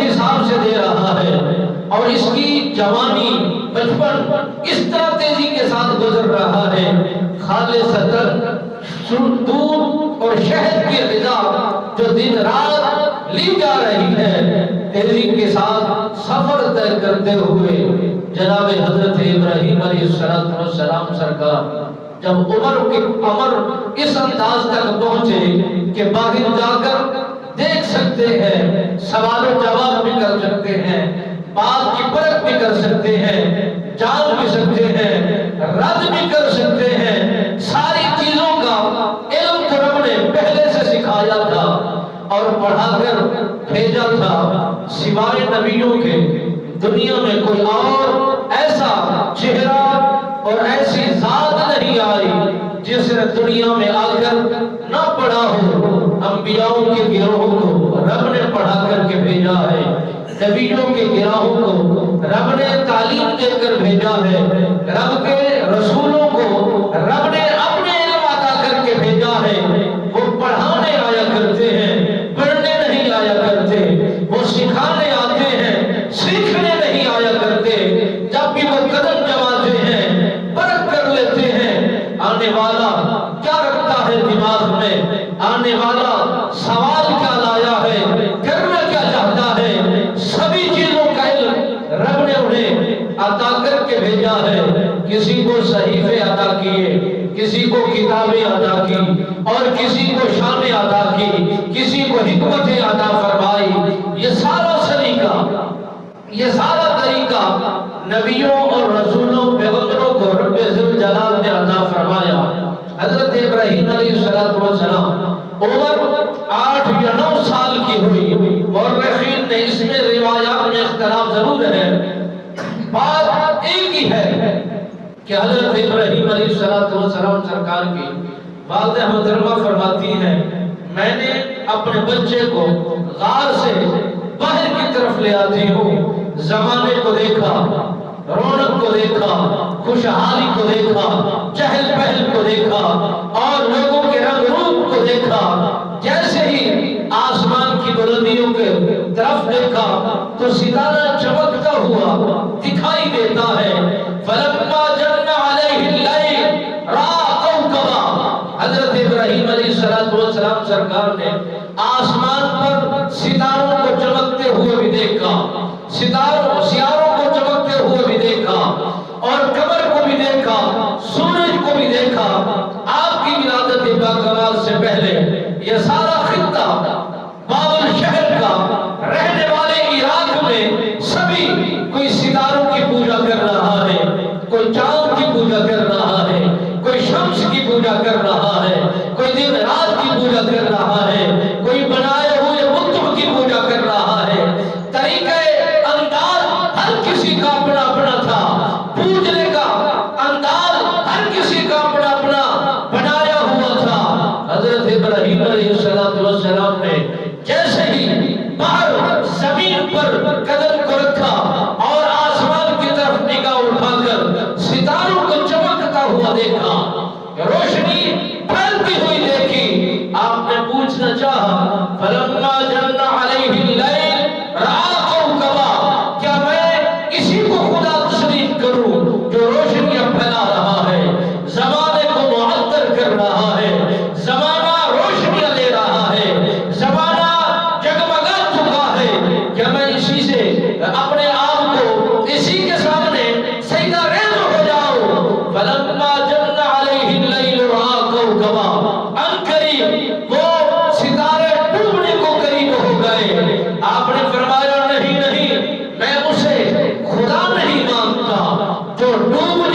حساب سے دے رہا ہے، اور اس کی جوانی بچپن اس طرح تیزی کے ساتھ گزر رہا ہے، خالصتاً دودھ اور شہد کی غذا جو دن رات لی جا رہی ہے، تیزی کے ساتھ سفر طے کرتے ہوئے جناب حضرت ابراہیم علیہ السلام سرکار جب عمر اس انداز تک پہنچے کہ باہر جا کر دیکھ سکتے ہیں، سوال و جواب بھی کر سکتے ہیں، بات کی پرکھ بھی کر سکتے ہیں، جان بھی سکتے ہیں، رد بھی کر سکتے ہیں، ساری چیزوں کا علم تو رب نے پہلے سے سکھایا تھا اور پڑھا کر بھیجا تھا، سوائے نبیوں کے دنیا میں کوئی اور ایسا چہرہ اور ایسی ذات نہیں آئی جس نے دنیا میں آ کر نہ پڑھا ہو۔ انبیاءوں کے گروہوں کو رب نے پڑھا کر کے بھیجا ہے، نبیوں کے گروہوں کو رب نے تعلیم دے کر بھیجا ہے، رب کے رسولوں کو رب نے اپنے علم عطا کر کے بھیجا ہے۔ وہ پڑھانے آیا کرتے ہیں، پڑھنے نہیں آیا کرتے، وہ سکھانے آتے ہیں، سیکھنے نہیں آیا کرتے۔ جب بھی وہ قدم جماتے ہیں، پرکھ کر لیتے ہیں آنے والا کیا رکھتا ہے دماغ میں، آنے والا سوال کیا لایا ہے، کرنا کیا چاہتا ہے، سبھی چیزوں کا علم رب نے انہیں عطا کر کے بھیجا ہے۔ کسی کو صحیفے عطا کیے، کسی کو کتابیں عطا کی، اور کسی کو شانیں عطا کی، کسی کو حکمتیں عطا فرمائی۔ یہ سارا سلیقہ، یہ سارا طریقہ نبیوں اور رسولوں پیغمبروں کو رب ذوالجلال نے عطا فرمایا۔ حضرت ابراہیم علیہ السلام عمر 8 یا 9 سال کی ہوئی، مورخین نے اس میں روایات میں اختلاف ضرور ہے، بات ایک ہی ہے کہ حضرت ابراہیم علیہ السلام سرکار کی والدہ محترمہ فرماتی ہیں، میں نے اپنے بچے کو غار سے باہر کی طرف لے آتی ہوں، زمانے کو دیکھا، رونق کو دیکھا، خوشحالی کو دیکھا، چہل پہل کو دیکھا، اور لوگوں کے رنگ روپ کو دیکھا۔ جیسے ہی آسمان کی بلندیوں کے طرف دیکھا تو ستارہ چمکتا ہوا دکھائی دیتا ہے۔ فلما جن علیہ اللیل رأى کوكبا، حضرت ابراہیم علیہ السلام سرکار نے آسمان پر ستاروں کو چمکتے ہوئے بھی دیکھا، سیاروں کو چمکتے ہوئے بھی دیکھا، اور قمر کو بھی دیکھا، سورج کو بھی دیکھا۔ آپ کی ولادت باکمال سے پہلے یہ سارا خطہ بابل شہر کا رہنے والے عراق میں سبھی کوئی ستاروں کی پوجا کر رہا ہے، کوئی چاند کی پوجا کر رہا ہے، کوئی شمس کی پوجا کر رہا ہے، کوئی دن رات کی پوجا کر رہا ہے، کوئی بنائے ہوئے بتوں کی پوجا کر رہا ہے۔ طریقہ انداز ہر کسی کا اپنا اپنا تھا، پوجنے کا انداز ہر کسی کا اپنا اپنا بنایا ہوا تھا۔ حضرت ابراہیم علیہ السلام نے جیسے ہی باہر زمین پر قدم کو رکھا اور آسمان کی طرف نگاہ اٹھا کر ستاروں کو چمکتا ہوا دیکھا، روشنی پھیلتی ہوئی دیکھی، آپ نے پوچھنا چاہا فلما جن علیہ اللیل رأى کوكبا، کیا میں اسی کو خدا تسلیم کروں جو روشنیاں پھیلا رہا ہے، زمانے کو معطر کر رہا ہے، زمانہ روشنیاں لے رہا ہے، زمانہ جگمگا چکا ہے، کیا میں اسی سے اپنے آپ کو اسی کے سامنے سجدہ ریز ہو جاؤں؟ فلما جن علیہ اللیل رأى کوكبا، عنقریب وہ ستارے ڈوبنے کو قریب ہو گئے۔ آپ نے فرمایا نہیں نہیں، میں اسے خدا نہیں مانتا جو ڈوب